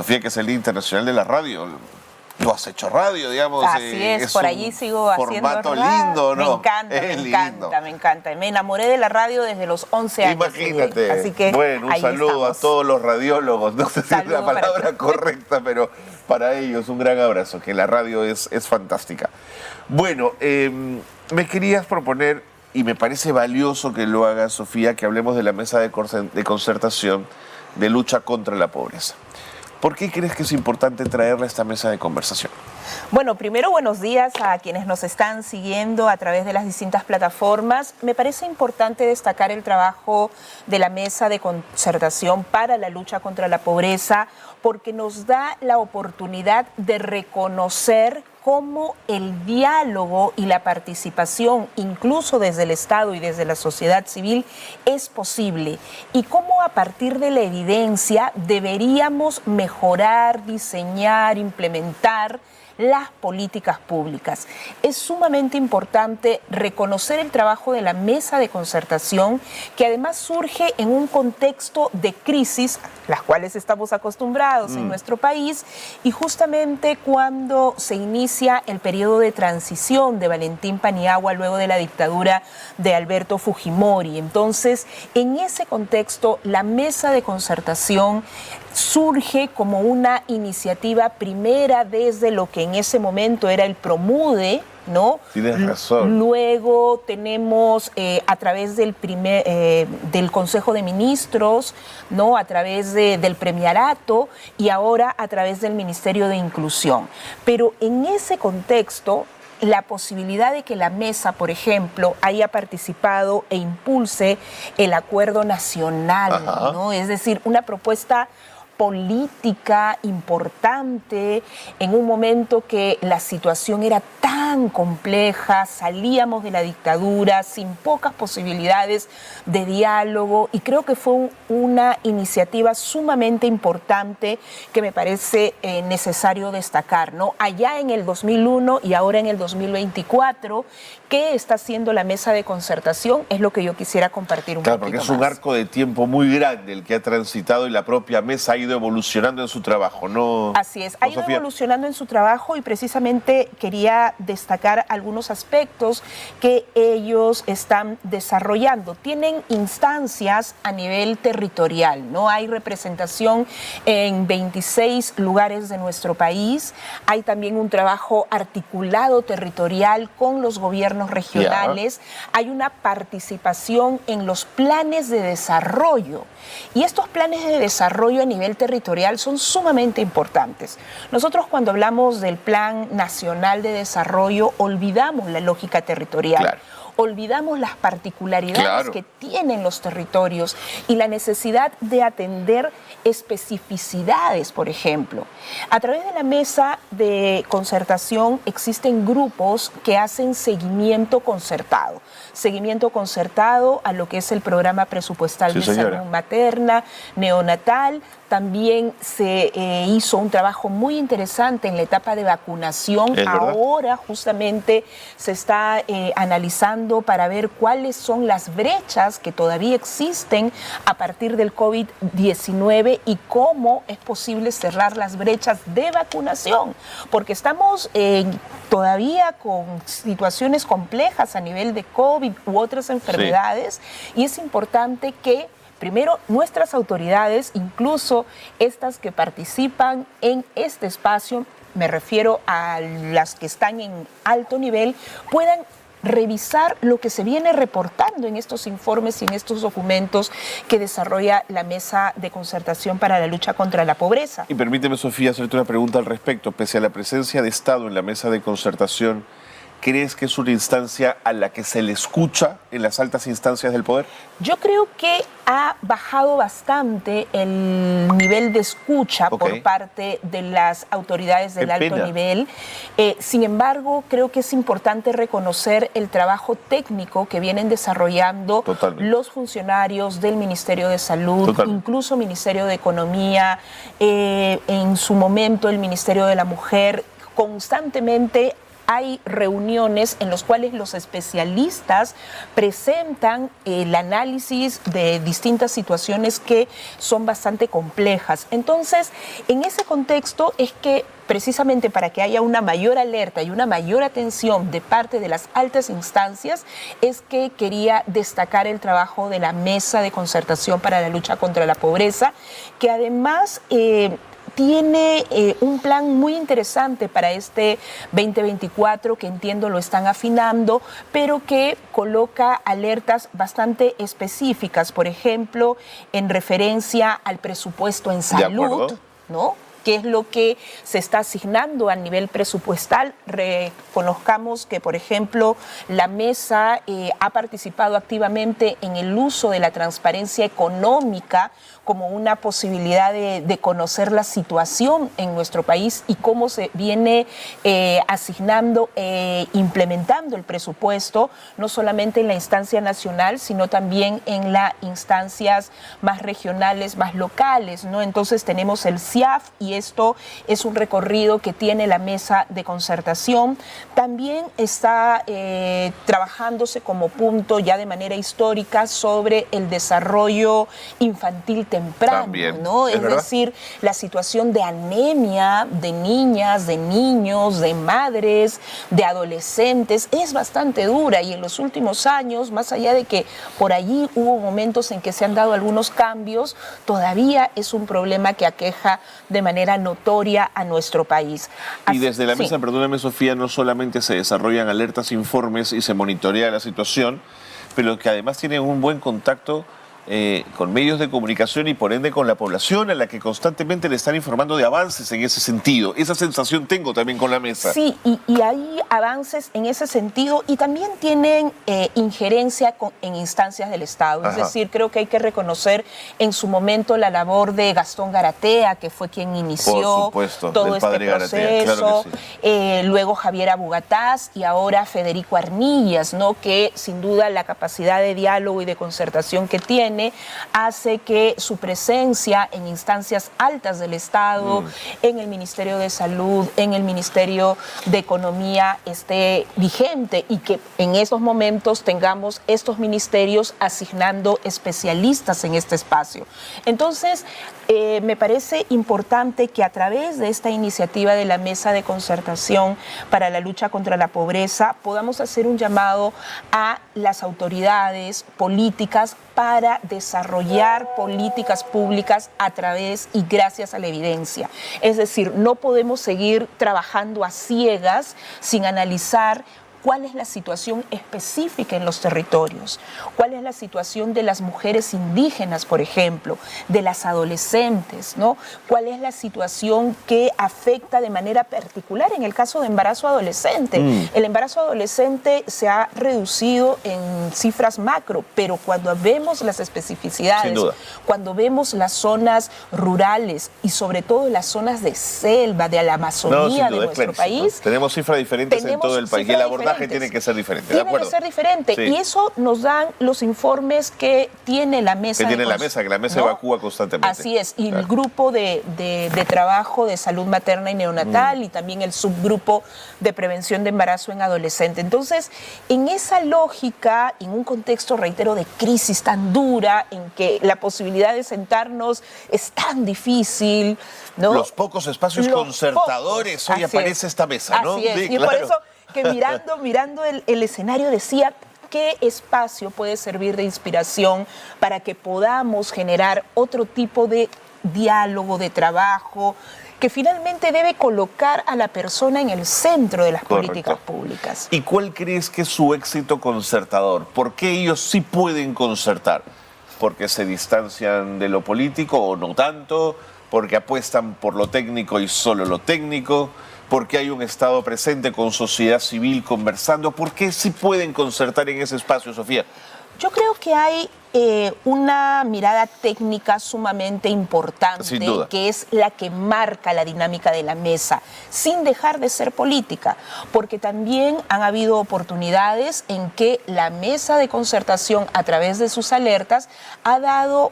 Sofía, que es el Día Internacional de la Radio. Tú has hecho radio, digamos. Así es, por allí sigo haciendo formato radio. lindo, ¿no? Me encanta, me encanta. Me enamoré de la radio desde los 11 años. Imagínate. Así que bueno, un saludo a todos los radiólogos. No sé si es la palabra correcta, pero para ellos un gran abrazo, que la radio es fantástica. Bueno, me querías proponer, y me parece valioso que lo haga Sofía, que hablemos de la mesa de concertación de lucha contra la pobreza. ¿Por qué crees que es importante traerle a esta mesa de conversación? Bueno, primero buenos días a quienes nos están siguiendo a través de las distintas plataformas. Me parece importante destacar el trabajo de la mesa de concertación para la lucha contra la pobreza, porque nos da la oportunidad de reconocer cómo el diálogo y la participación, incluso desde el Estado y desde la sociedad civil, es posible, y cómo a partir de la evidencia deberíamos mejorar, diseñar, implementar las políticas públicas. Es sumamente importante reconocer el trabajo de la mesa de concertación, que además surge en un contexto de crisis, las cuales estamos acostumbrados en nuestro país, y justamente cuando se inicia el periodo de transición de Valentín Paniagua luego de la dictadura de Alberto Fujimori. Entonces, en ese contexto, la mesa de concertación surge como una iniciativa primera desde lo que en ese momento era el PROMUDE, ¿no? Tienes razón. Luego tenemos a través del Consejo de Ministros, ¿no? A través del Premiarato, y ahora a través del Ministerio de Inclusión. Pero en ese contexto, la posibilidad de que la mesa, por ejemplo, haya participado e impulse el acuerdo nacional, ¿no? Es decir, una propuesta política importante en un momento que la situación era tan compleja, salíamos de la dictadura sin pocas posibilidades de diálogo, y creo que fue una iniciativa sumamente importante que me parece necesario destacar, ¿no? Allá en el 2001 y ahora en el 2024, ¿qué está haciendo la mesa de concertación? Es lo que yo quisiera compartir un poquito más. Claro, porque es un arco de tiempo muy grande el que ha transitado, y la propia mesa ha ido evolucionando en su trabajo, ¿no? Así es, ha ido evolucionando en su trabajo, y precisamente quería destacar algunos aspectos que ellos están desarrollando. Tienen instancias a nivel territorial, ¿no? Hay representación en 26 lugares de nuestro país. Hay también un trabajo articulado territorial con los gobiernos regionales. Hay una participación en los planes de desarrollo, y estos planes de desarrollo a nivel territorial son sumamente importantes. Nosotros, cuando hablamos del Plan Nacional de Desarrollo, olvidamos la lógica territorial. Claro. Olvidamos las particularidades que tienen los territorios y la necesidad de atender especificidades, por ejemplo. A través de la mesa de concertación existen grupos que hacen seguimiento concertado a lo que es el programa presupuestal de salud materna, neonatal. También se hizo un trabajo muy interesante en la etapa de vacunación. Ahora justamente se está analizando para ver cuáles son las brechas que todavía existen a partir del COVID-19 y cómo es posible cerrar las brechas de vacunación, porque estamos todavía con situaciones complejas a nivel de COVID u otras enfermedades, y es importante que primero nuestras autoridades, incluso estas que participan en este espacio, me refiero a las que están en alto nivel, puedan revisar lo que se viene reportando en estos informes y en estos documentos que desarrolla la Mesa de Concertación para la Lucha contra la Pobreza. Y permíteme, Sofía, hacerte una pregunta al respecto. Pese a la presencia de Estado en la Mesa de Concertación, ¿crees que es una instancia a la que se le escucha en las altas instancias del poder? Yo creo que ha bajado bastante el nivel de escucha por parte de las autoridades del alto nivel. Sin embargo, creo que es importante reconocer el trabajo técnico que vienen desarrollando los funcionarios del Ministerio de Salud, incluso Ministerio de Economía, en su momento el Ministerio de la Mujer, constantemente hay reuniones en las cuales los especialistas presentan el análisis de distintas situaciones que son bastante complejas. Entonces, en ese contexto es que precisamente para que haya una mayor alerta y una mayor atención de parte de las altas instancias, es que quería destacar el trabajo de la Mesa de Concertación para la Lucha contra la Pobreza, que además tiene un plan muy interesante para este 2024, que entiendo lo están afinando, pero que coloca alertas bastante específicas, por ejemplo, en referencia al presupuesto en salud, ¿no? ¿Qué es lo que se está asignando a nivel presupuestal? Reconozcamos que, por ejemplo, la mesa ha participado activamente en el uso de la transparencia económica como una posibilidad de conocer la situación en nuestro país y cómo se viene asignando e implementando el presupuesto, no solamente en la instancia nacional, sino también en las instancias más regionales, más locales, ¿no? Entonces tenemos el CIAF y esto es un recorrido que tiene la Mesa de Concertación. También está trabajándose como punto ya de manera histórica sobre el desarrollo infantil temprano, también, ¿no? Es decir, la situación de anemia de niñas, de niños, de madres, de adolescentes es bastante dura y en los últimos años, más allá de que por allí hubo momentos en que se han dado algunos cambios, todavía es un problema que aqueja de manera notoria a nuestro país. Y desde la mesa, perdóname Sofía, no solamente se desarrollan alertas, informes y se monitorea la situación, pero que además tienen un buen contacto con medios de comunicación y por ende con la población a la que constantemente le están informando de avances en ese sentido. Esa sensación tengo también con la mesa. Sí, y hay avances en ese sentido y también tienen injerencia en instancias del Estado. Es decir, creo que hay que reconocer en su momento la labor de Gastón Garatea, que fue quien inició todo este proceso. Claro que sí. Luego Javier Abugataz y ahora Federico Arnillas, ¿no? Que sin duda la capacidad de diálogo y de concertación que tiene hace que su presencia en instancias altas del Estado, en el Ministerio de Salud, en el Ministerio de Economía esté vigente y que en estos momentos tengamos estos ministerios asignando especialistas en este espacio. Entonces, me parece importante que a través de esta iniciativa de la Mesa de Concertación para la Lucha contra la Pobreza podamos hacer un llamado a las autoridades políticas para desarrollar políticas públicas a través y gracias a la evidencia. Es decir, no podemos seguir trabajando a ciegas sin analizar cuál es la situación específica en los territorios, cuál es la situación de las mujeres indígenas, por ejemplo, de las adolescentes, ¿no? Cuál es la situación que afecta de manera particular en el caso de embarazo adolescente. El embarazo adolescente se ha reducido en cifras macro, pero cuando vemos las especificidades, cuando vemos las zonas rurales y sobre todo las zonas de selva, de la Amazonía de nuestro país, tenemos cifras diferentes en todo el país y el abordaje tiene que ser diferente. Tiene que ser diferente. Sí. Y eso nos dan los informes que tiene la mesa. Que la mesa evacúa constantemente. Así es. Y el grupo de trabajo de salud materna y neonatal y también el subgrupo de prevención de embarazo en adolescente. Entonces, en esa lógica, en un contexto, reitero, de crisis tan dura, en que la posibilidad de sentarnos es tan difícil, ¿no? Los pocos espacios concertadores, hoy aparece esta mesa, ¿no? Así es. Sí, y por eso que mirando el escenario decía qué espacio puede servir de inspiración para que podamos generar otro tipo de diálogo, de trabajo, que finalmente debe colocar a la persona en el centro de las políticas públicas. ¿Y cuál crees que es su éxito concertador? ¿Por qué ellos sí pueden concertar? ¿Porque se distancian de lo político o no tanto? ¿Porque apuestan por lo técnico y solo lo técnico? ¿Porque hay un Estado presente con sociedad civil conversando? ¿Por qué sí pueden concertar en ese espacio, Sofía? Yo creo que hay una mirada técnica sumamente importante, que es la que marca la dinámica de la mesa, sin dejar de ser política, porque también han habido oportunidades en que la mesa de concertación, a través de sus alertas, ha dado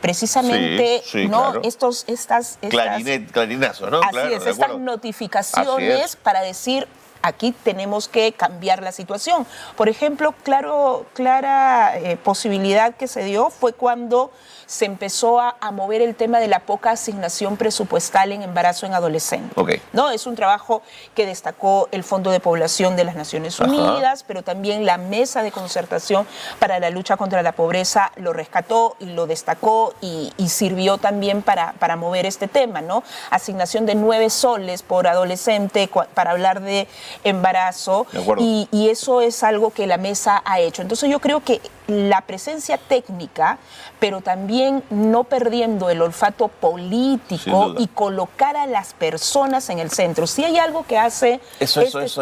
precisamente claro. estas clarinazo, ¿no? Así es, estas notificaciones para decir: aquí tenemos que cambiar la situación. Por ejemplo, clara posibilidad que se dio fue cuando se empezó a mover el tema de la poca asignación presupuestal en embarazo en adolescentes. Okay. ¿No? Es un trabajo que destacó el Fondo de Población de las Naciones Unidas, pero también la Mesa de Concertación para la Lucha contra la Pobreza lo rescató y lo destacó y sirvió también para mover este tema, ¿no? Asignación de 9 soles por adolescente para hablar de embarazo, y eso es algo que la mesa ha hecho. Entonces yo creo que la presencia técnica, pero también no perdiendo el olfato político y colocar a las personas en el centro. Si hay algo que hace eso es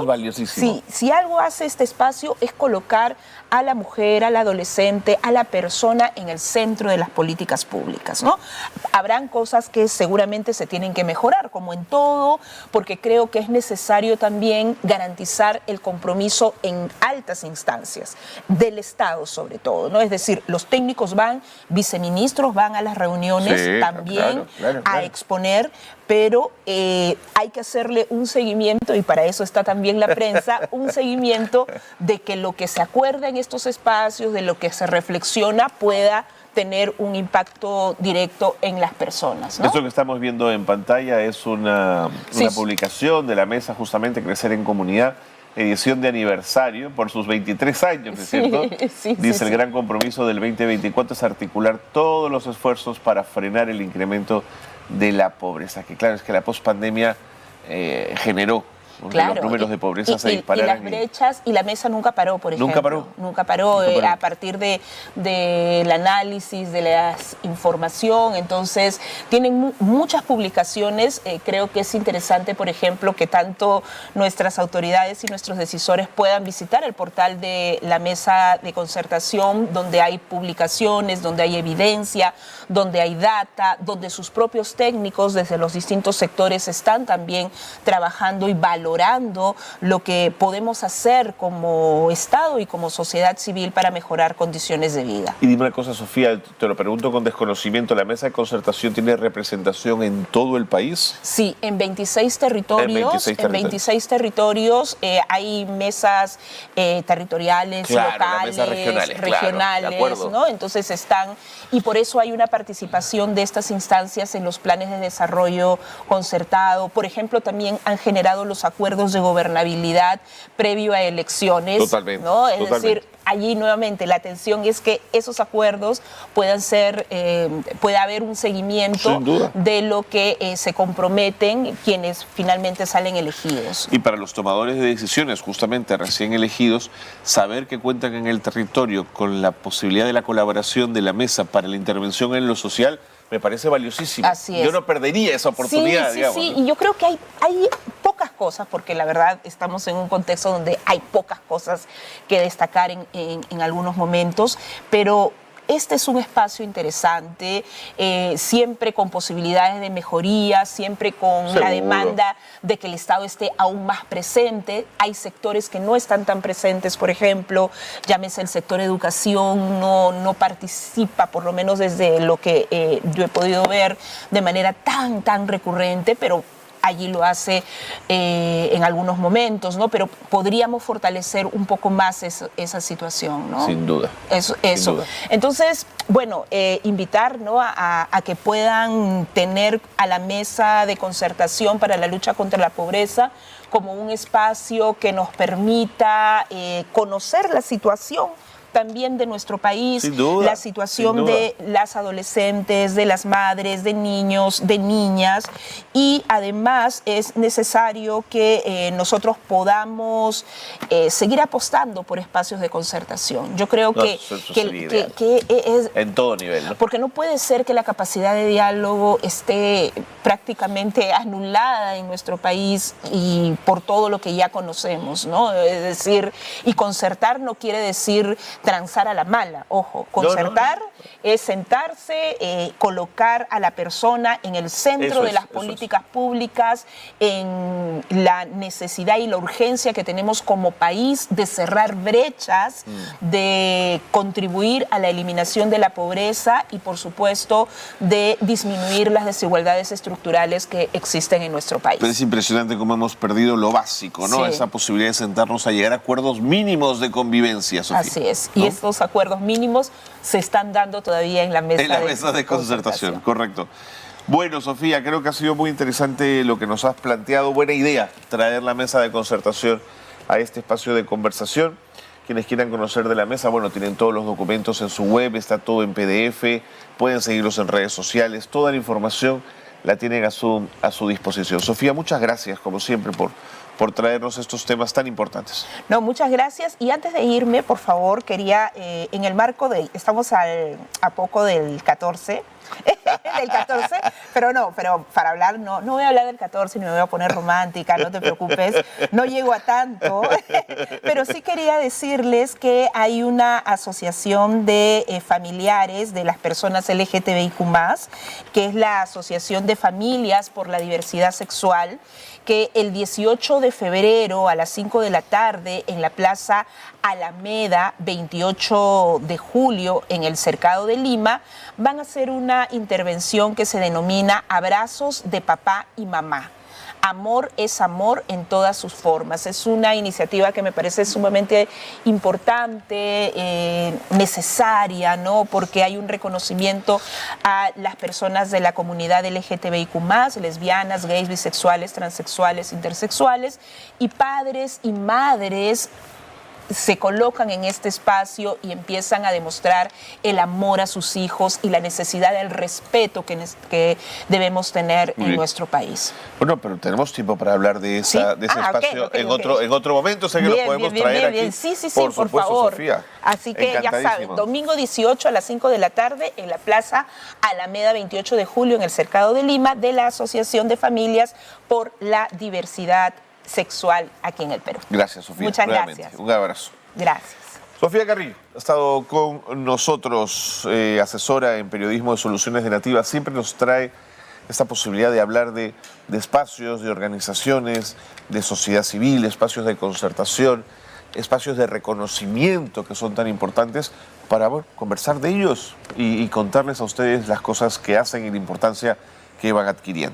valiosísimo. Si algo hace este espacio es colocar a la mujer, al adolescente, a la persona en el centro de las políticas públicas, ¿no? Habrán cosas que seguramente se tienen que mejorar, como en todo, porque creo que es necesario también garantizar el compromiso en altas instancias del Estado, sobre todo, ¿no? Es decir, los técnicos van, viceministros van a las reuniones también a exponer, pero hay que hacerle un seguimiento, y para eso está también la prensa, un seguimiento de que lo que se acuerda en estos espacios, de lo que se reflexiona, pueda tener un impacto directo en las personas, ¿no? Esto que estamos viendo en pantalla es una publicación de la mesa, justamente Crecer en Comunidad, edición de aniversario por sus 23 años, ¿no es cierto? Dice el gran compromiso del 2024 es articular todos los esfuerzos para frenar el incremento de la pobreza, que claro, es que la pospandemia generó que los números de pobreza se dispararan. Y las brechas, y la mesa nunca paró, por ejemplo. Nunca paró. A partir del análisis, de la información. Entonces, tienen muchas publicaciones. Creo que es interesante, por ejemplo, que tanto nuestras autoridades y nuestros decisores puedan visitar el portal de la Mesa de Concertación, donde hay publicaciones, donde hay evidencia, donde hay data, donde sus propios técnicos desde los distintos sectores están también trabajando y valorando lo que podemos hacer como Estado y como sociedad civil para mejorar condiciones de vida. Y dime una cosa, Sofía, te lo pregunto con desconocimiento, ¿la Mesa de Concertación tiene representación en todo el país? Sí, en 26 territorios. En 26 territorios hay mesas territoriales, locales, regionales, ¿no? Entonces están, y por eso hay una participación de estas instancias en los planes de desarrollo concertado. Por ejemplo, también han generado los acuerdos de gobernabilidad previo a elecciones. Totalmente. ¿No? Es decir, allí nuevamente la atención es que esos acuerdos puedan ser, pueda haber un seguimiento de lo que se comprometen quienes finalmente salen elegidos. Y para los tomadores de decisiones, justamente recién elegidos, saber que cuentan en el territorio con la posibilidad de la colaboración de la mesa para la intervención en lo social, me parece valiosísimo. Así es. Yo no perdería esa oportunidad, digamos. Sí, y yo creo que hay pocas cosas, porque la verdad estamos en un contexto donde hay pocas cosas que destacar en algunos momentos, pero este es un espacio interesante, siempre con posibilidades de mejoría, siempre con la demanda de que el Estado esté aún más presente. Hay sectores que no están tan presentes, por ejemplo, llámese el sector educación, no participa, por lo menos desde lo que yo he podido ver, de manera tan recurrente, pero allí lo hace en algunos momentos, ¿no? Pero podríamos fortalecer un poco más esa situación, ¿no? Sin duda. Eso. Sin duda. Entonces, bueno, invitar, ¿no?, a que puedan tener a la Mesa de Concertación para la Lucha contra la Pobreza como un espacio que nos permita conocer la situación también de nuestro país, la situación de las adolescentes, de las madres, de niños, de niñas, y además es necesario que nosotros podamos seguir apostando por espacios de concertación. Yo creo que es en todo nivel, ¿no? Porque no puede ser que la capacidad de diálogo esté prácticamente anulada en nuestro país y por todo lo que ya conocemos, ¿no? Es decir, y concertar no quiere decir transar a la mala, ojo, concertar es sentarse, colocar a la persona en el centro de las políticas públicas, en la necesidad y la urgencia que tenemos como país de cerrar brechas, de contribuir a la eliminación de la pobreza y, por supuesto, de disminuir las desigualdades estructurales que existen en nuestro país. Pero es impresionante cómo hemos perdido lo básico, ¿no? Sí. Esa posibilidad de sentarnos a llegar a acuerdos mínimos de convivencia, Sofía. Así es. ¿No? Y estos acuerdos mínimos se están dando todavía en la mesa de concertación. Correcto. Bueno, Sofía, creo que ha sido muy interesante lo que nos has planteado. Buena idea traer la mesa de concertación a este espacio de conversación. Quienes quieran conocer de la mesa, bueno, tienen todos los documentos en su web, está todo en PDF, pueden seguirlos en redes sociales, toda la información la tienen a su disposición. Sofía, muchas gracias, como siempre, por traernos estos temas tan importantes. No, muchas gracias. Y antes de irme, por favor, quería, en el marco de, estamos a poco del 14, del 14, pero para hablar, no voy a hablar del 14 ni me voy a poner romántica, no te preocupes, no llego a tanto, pero sí quería decirles que hay una asociación de familiares de las personas LGTBIQ+, que es la Asociación de Familias por la Diversidad Sexual, que el 18 de febrero a las 5 de la tarde en la Plaza Alameda, 28 de julio, en el Cercado de Lima, van a hacer una intervención que se denomina Abrazos de Papá y Mamá. Amor es amor en todas sus formas. Es una iniciativa que me parece sumamente importante, necesaria, ¿no? Porque hay un reconocimiento a las personas de la comunidad LGTBIQ+, lesbianas, gays, bisexuales, transexuales, intersexuales, y padres y madres se colocan en este espacio y empiezan a demostrar el amor a sus hijos y la necesidad del respeto que debemos tener en nuestro país. Bueno, pero tenemos tiempo para hablar de ese espacio en otro momento, sé que lo podemos traer aquí. Sí, por favor. Sofía. Así que ya saben, domingo 18 a las 5 de la tarde en la Plaza Alameda, 28 de julio, en el Cercado de Lima, de la Asociación de Familias por la Diversidad Sexual aquí en el Perú. Gracias, Sofía. Muchas gracias. Un abrazo. Gracias. Sofía Carrillo ha estado con nosotros, asesora en periodismo de Soluciones de Nativa. Siempre nos trae esta posibilidad de hablar de espacios, de organizaciones, de sociedad civil, espacios de concertación, espacios de reconocimiento que son tan importantes para conversar de ellos y contarles a ustedes las cosas que hacen y la importancia que van adquiriendo.